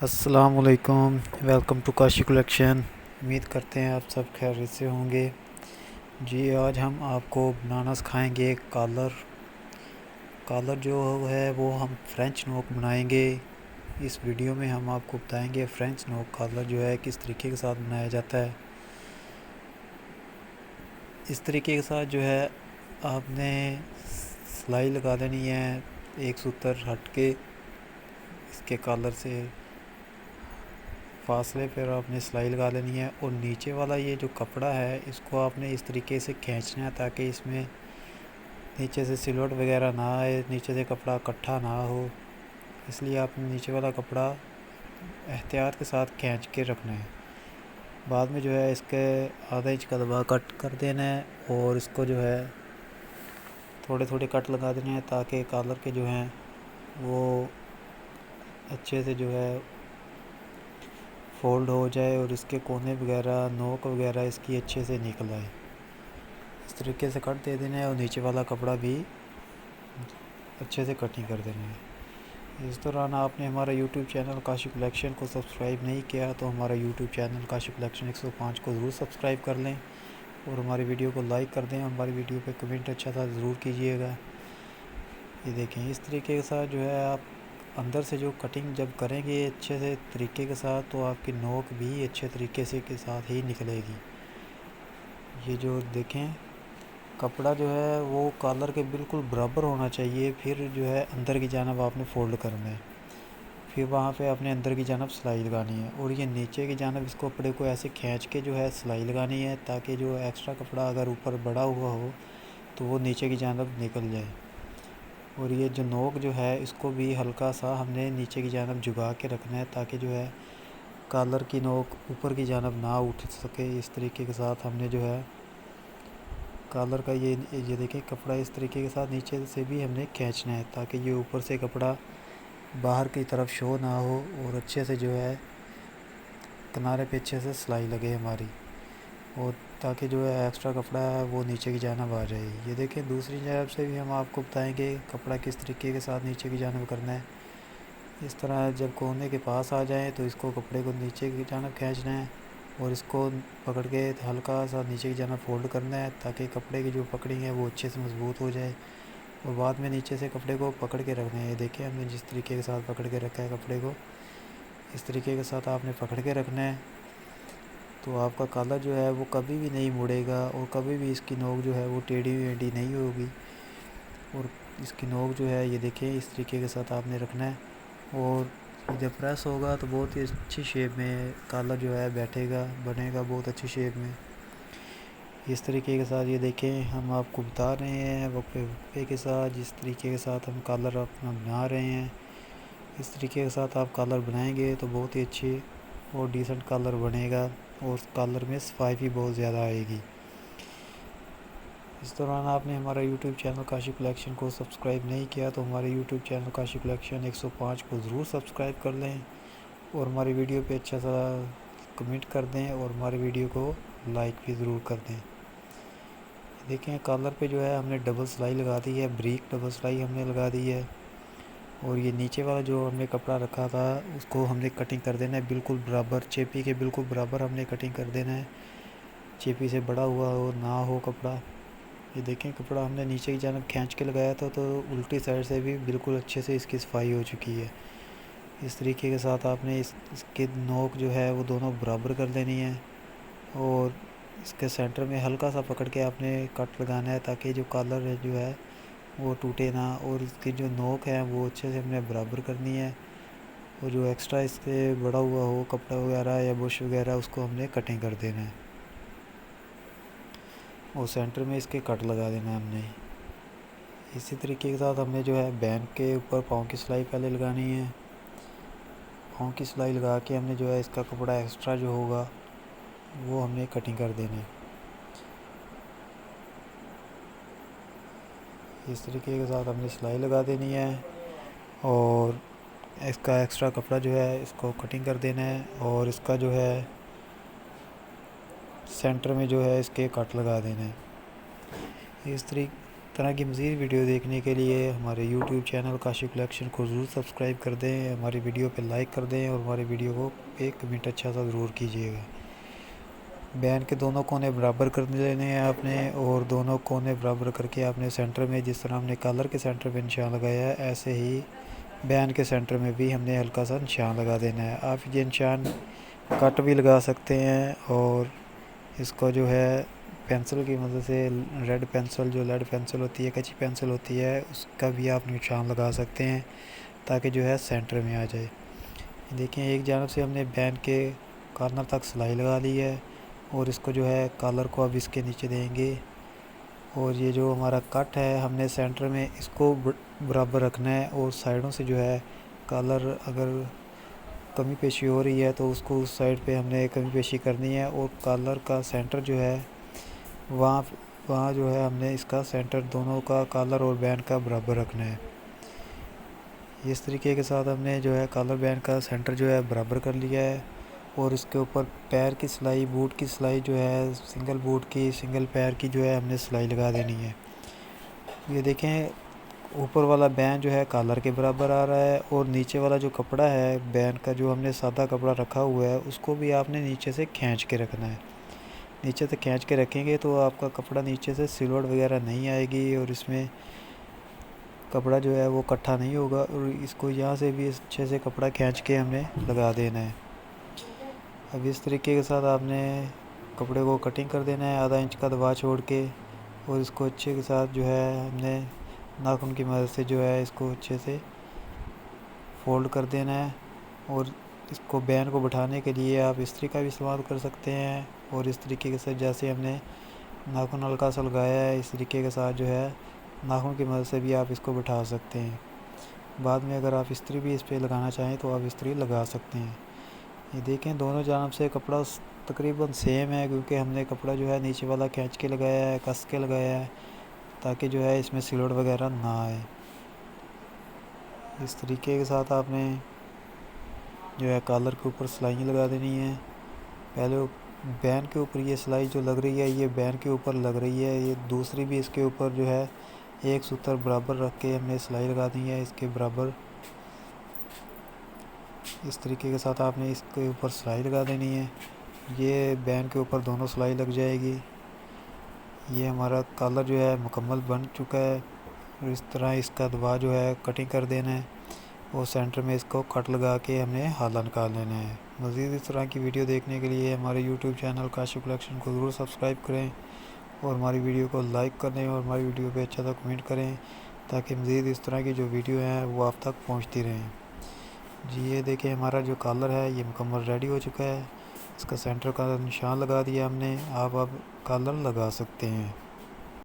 السلام علیکم، welcome to Kashi collection. امید کرتے ہیں آپ سب خیریت سے ہوں گے۔ جی آج ہم آپ کو بنانا سکھائیں گے کالر جو ہے وہ ہم فرینچ نوک بنائیں گے۔ اس ویڈیو میں ہم آپ کو بتائیں گے فرینچ نوک کالر جو ہے کس طریقے کے ساتھ بنایا جاتا ہے۔ اس طریقے کے ساتھ جو ہے آپ نے سلائی لگا دینی ہے، ایک ستر ہٹ کے اس کے کالر سے فاصلے پر آپ نے سلائی لگا لینی ہے، اور نیچے والا یہ جو کپڑا ہے اس کو آپ نے اس طریقے سے کھینچنا ہے تاکہ اس میں نیچے سے سلوٹ وغیرہ نہ آئے، نیچے سے کپڑا کٹھا نہ ہو، اس لیے آپ نے نیچے والا کپڑا احتیاط کے ساتھ کھینچ کے رکھنا ہے۔ بعد میں جو ہے اس کے آدھا انچ کا دبا کٹ کر دینا ہے، اور اس کو جو ہے تھوڑے تھوڑے کٹ لگا دینے ہیں تاکہ کالر کے جو ہیں وہ اچھے سے جو ہے فولڈ ہو جائے، اور اس کے کونے وغیرہ نوک وغیرہ اس کی اچھے سے نکل آئے۔ اس طریقے سے کٹ دے دینا ہے، اور نیچے والا کپڑا بھی اچھے سے کٹنگ کر دینا ہے۔ اس دوران آپ نے ہمارا یوٹیوب چینل کاشی کلیکشن کو سبسکرائب نہیں کیا تو ہمارا یوٹیوب چینل کاشی کلیکشن 105 کو ضرور سبسکرائب کر لیں، اور ہماری ویڈیو کو لائک کر دیں، ہماری ویڈیو پہ کمنٹ اچھا سا ضرور کیجیے گا۔ یہ دیکھیں اس طریقے کے ساتھ جو ہے آپ اندر سے جو کٹنگ جب کریں گے اچھے سے طریقے کے ساتھ تو آپ کی نوک بھی اچھے طریقے سے کے ساتھ ہی نکلے گی۔ یہ جو دیکھیں کپڑا جو ہے وہ کالر کے بالکل برابر ہونا چاہیے، پھر جو ہے اندر کی جانب آپ نے فولڈ کرنا ہے، پھر وہاں پہ آپ نے اندر کی جانب سلائی لگانی ہے، اور یہ نیچے کی جانب اس کپڑے کو ایسے کھینچ کے جو ہے سلائی لگانی ہے تاکہ جو ایکسٹرا کپڑا اگر اوپر بڑا ہوا ہو تو وہ نیچے کی جانب نکل جائے۔ اور یہ جو نوک جو ہے اس کو بھی ہلکا سا ہم نے نیچے کی جانب جھکا کے رکھنا ہے تاکہ جو ہے کالر کی نوک اوپر کی جانب نہ اٹھ سکے۔ اس طریقے کے ساتھ ہم نے جو ہے کالر کا یہ دیکھیں کپڑا اس طریقے کے ساتھ نیچے سے بھی ہم نے کھینچنا ہے تاکہ یہ اوپر سے کپڑا باہر کی طرف شو نہ ہو، اور اچھے سے جو ہے کنارے پہ اچھے سے سلائی لگے ہماری، اور تاکہ جو ہے ایکسٹرا کپڑا ہے وہ نیچے کی جانب آ جائے۔ یہ دیکھیں دوسری جانب سے بھی ہم آپ کو بتائیں گے کپڑا کس طریقے کے ساتھ نیچے کی جانب کرنا ہے۔ اس طرح جب کونے کے پاس آ جائیں تو اس کو کپڑے کو نیچے کی جانب کھینچنا ہے، اور اس کو پکڑ کے ہلکا سا نیچے کی جانب فولڈ کرنا ہے تاکہ کپڑے کی جو پکڑی ہے وہ اچھے سے مضبوط ہو جائے، اور بعد میں نیچے سے کپڑے کو پکڑ کے رکھنا ہے۔ یہ دیکھیں ہم نے جس طریقے کے ساتھ پکڑ کے رکھا ہے کپڑے کو، اس طریقے کے ساتھ آپ نے پکڑ کے رکھنا ہے، تو آپ کا کالر جو ہے وہ کبھی بھی نہیں مڑے گا، اور کبھی بھی اس کی نوک جو ہے وہ ٹیڑھی ویڑھی نہیں ہوگی، اور اس کی نوک جو ہے یہ دیکھیں اس طریقے کے ساتھ آپ نے رکھنا ہے، اور جب پریس ہوگا تو بہت ہی اچھی شیپ میں کالر جو ہے بیٹھے گا، بنے گا بہت اچھی شیپ میں۔ اس طریقے کے ساتھ یہ دیکھیں ہم آپ کو بتا رہے ہیں وقفے کے ساتھ جس طریقے کے ساتھ ہم کالر اپنا بنا رہے ہیں، اس طریقے کے ساتھ آپ کالر بنائیں گے تو بہت ہی اچھی اور ڈیسنٹ کالر بنے گا، اور کالر میں صفائی بھی بہت زیادہ آئے گی۔ اس دوران آپ نے ہمارا یوٹیوب چینل کاشی کلیکشن کو سبسکرائب نہیں کیا تو ہمارے یوٹیوب چینل کاشی کلیکشن 105 کو ضرور سبسکرائب کر لیں، اور ہماری ویڈیو پہ اچھا سا کمنٹ کر دیں، اور ہماری ویڈیو کو لائک بھی ضرور کر دیں۔ دیکھیں کالر پہ جو ہے ہم نے ڈبل سلائی لگا دی ہے، بریک ڈبل سلائی ہم نے لگا دی ہے، اور یہ نیچے والا جو ہم نے کپڑا رکھا تھا اس کو ہم نے کٹنگ کر دینا ہے بالکل برابر، چیپی کے بالکل برابر ہم نے کٹنگ کر دینا ہے، چیپی سے بڑا ہوا ہو نہ ہو کپڑا۔ یہ دیکھیں کپڑا ہم نے نیچے کی جانب کھینچ کے لگایا تھا تو الٹی سائڈ سے بھی بالکل اچھے سے اس کی صفائی ہو چکی ہے۔ اس طریقے کے ساتھ آپ نے اس کے نوک جو ہے وہ دونوں برابر کر دینی ہے، اور اس کے سینٹر میں ہلکا سا پکڑ کے آپ نے کٹ لگانا ہے تاکہ جو کالر ہے جو ہے وہ ٹوٹے نہ، اور اس کی جو نوک ہے وہ اچھے سے ہم نے برابر کرنی ہے، اور جو ایکسٹرا اس سے بڑا ہوا ہو کپڑا وغیرہ یا بش وغیرہ اس کو ہم نے کٹنگ کر دینا ہے، اور سینٹر میں اس کے کٹ لگا دینا ہے ہم نے۔ اسی طریقے کے ساتھ ہم نے جو ہے بینک کے اوپر پاؤں کی سلائی پہلے لگانی ہے، پاؤں کی سلائی لگا کے ہم نے جو ہے اس کا کپڑا ایکسٹرا جو ہوگا وہ ہم نے کٹنگ کر دینا ہے۔ اس طریقے کے ساتھ ہم نے سلائی لگا دینی ہے، اور اس کا ایکسٹرا کپڑا جو ہے اس کو کٹنگ کر دینا ہے، اور اس کا جو ہے سینٹر میں جو ہے اس کے کٹ لگا دینا ہے۔ اس طرح کی مزید ویڈیو دیکھنے کے لیے ہمارے یوٹیوب چینل کاشف کلیکشن کو ضرور سبسکرائب کر دیں، ہماری ویڈیو پہ لائک کر دیں اور ہماری ویڈیو کو ایک کمنٹ اچھا سا ضرور کیجیے گا۔ بین کے دونوں کونے برابر کر لینے ہیں آپ نے، اور دونوں کونے برابر کر کے آپ نے سینٹر میں، جس طرح ہم نے کالر کے سینٹر پہ نشان لگایا ہے، ایسے ہی بین کے سینٹر میں بھی ہم نے ہلکا سا نشان لگا دینا ہے۔ آپ یہ نشان کٹ بھی لگا سکتے ہیں، اور اس کو جو ہے پینسل کی مدد سے، ریڈ پینسل جو لیڈ پینسل ہوتی ہے، کچی پینسل ہوتی ہے، اس کا بھی آپ نشان لگا سکتے ہیں تاکہ جو ہے سینٹر میں آ جائے۔ دیکھیں ایک جانب سے ہم نے بین کے کارنر تک سلائی لگا لی ہے، اور اس کو جو ہے کالر کو اب اس کے نیچے دیں گے، اور یہ جو ہمارا کٹ ہے ہم نے سینٹر میں اس کو برابر رکھنا ہے، اور سائڈوں سے جو ہے کالر اگر کمی پیشی ہو رہی ہے تو اس کو اس سائڈ پہ ہم نے کمی پیشی کرنی ہے، اور کالر کا سینٹر جو ہے وہاں جو ہے ہم نے اس کا سینٹر دونوں کا کالر اور بین کا برابر رکھنا ہے۔ اس طریقے کے ساتھ ہم نے جو ہے کالر بین کا سینٹر جو ہے برابر کر لیا ہے، اور اس کے اوپر پیر کی سلائی، بوٹ کی سلائی جو ہے سنگل بوٹ کی، سنگل پیر کی جو ہے ہم نے سلائی لگا دینی ہے۔ یہ دیکھیں اوپر والا بین جو ہے کالر کے برابر آ رہا ہے، اور نیچے والا جو کپڑا ہے بین کا جو ہم نے سادہ کپڑا رکھا ہوا ہے اس کو بھی آپ نے نیچے سے کھینچ کے رکھنا ہے۔ نیچے سے کھینچ کے رکھیں گے تو آپ کا کپڑا نیچے سے سلوٹ وغیرہ نہیں آئے گی، اور اس میں کپڑا جو ہے وہ کٹھا نہیں ہوگا، اور اس کو یہاں سے بھی اچھے سے کپڑا کھینچ کے ہم نے لگا دینا ہے۔ اب اس طریقے کے ساتھ آپ نے کپڑے کو کٹنگ کر دینا ہے آدھا انچ کا دبا چھوڑ کے، اور اس کو اچھے کے ساتھ جو ہے ہم نے ناخن کی مدد سے جو ہے اس کو اچھے سے فولڈ کر دینا ہے، اور اس کو بین کو بٹھانے کے لیے آپ استری کا بھی استعمال کر سکتے ہیں، اور اس طریقے کے ساتھ جیسے ہم نے ناخن ہلکا سا لگایا ہے اس طریقے کے ساتھ جو ہے ناخن کی مدد سے بھی آپ اس کو بٹھا سکتے ہیں۔ بعد میں اگر آپ استری بھی اس پہ لگانا چاہیں تو آپ استری لگا سکتے ہیں۔ یہ دیکھیں دونوں جانب سے کپڑا تقریباً سیم ہے، کیونکہ ہم نے کپڑا جو ہے نیچے والا کھینچ کے لگایا ہے، کس کے لگایا ہے، تاکہ جو ہے اس میں سلوٹ وغیرہ نہ آئے۔ اس طریقے کے ساتھ آپ نے جو ہے کالر کے اوپر سلائی لگا دینی ہے۔ پہلے بین کے اوپر یہ سلائی جو لگ رہی ہے یہ بین کے اوپر لگ رہی ہے، یہ دوسری بھی اس کے اوپر جو ہے ایک ستر برابر رکھ کے ہم نے سلائی لگا دی ہے اس کے برابر۔ اس طریقے کے ساتھ آپ نے اس کے اوپر سلائی لگا دینی ہے، یہ بین کے اوپر دونوں سلائی لگ جائے گی۔ یہ ہمارا کالر جو ہے مکمل بن چکا ہے، اور اس طرح اس کا دبا جو ہے کٹنگ کر دینا ہے، اور سینٹر میں اس کو کٹ لگا کے ہم نے حالا نکال لینا ہے۔ مزید اس طرح کی ویڈیو دیکھنے کے لیے ہمارے یوٹیوب چینل کاشف کلیکشن کو ضرور سبسکرائب کریں، اور ہماری ویڈیو کو لائک کریں، اور ہماری ویڈیو پہ اچھا سا کمنٹ کریں تاکہ مزید اس طرح کی جو ویڈیو ہیں وہ آپ تک پہنچتی رہیں۔ جی یہ دیکھیں ہمارا جو کالر ہے یہ مکمل ریڈی ہو چکا ہے، اس کا سینٹر کا نشان لگا دیا ہم نے، آپ اب کالر لگا سکتے ہیں۔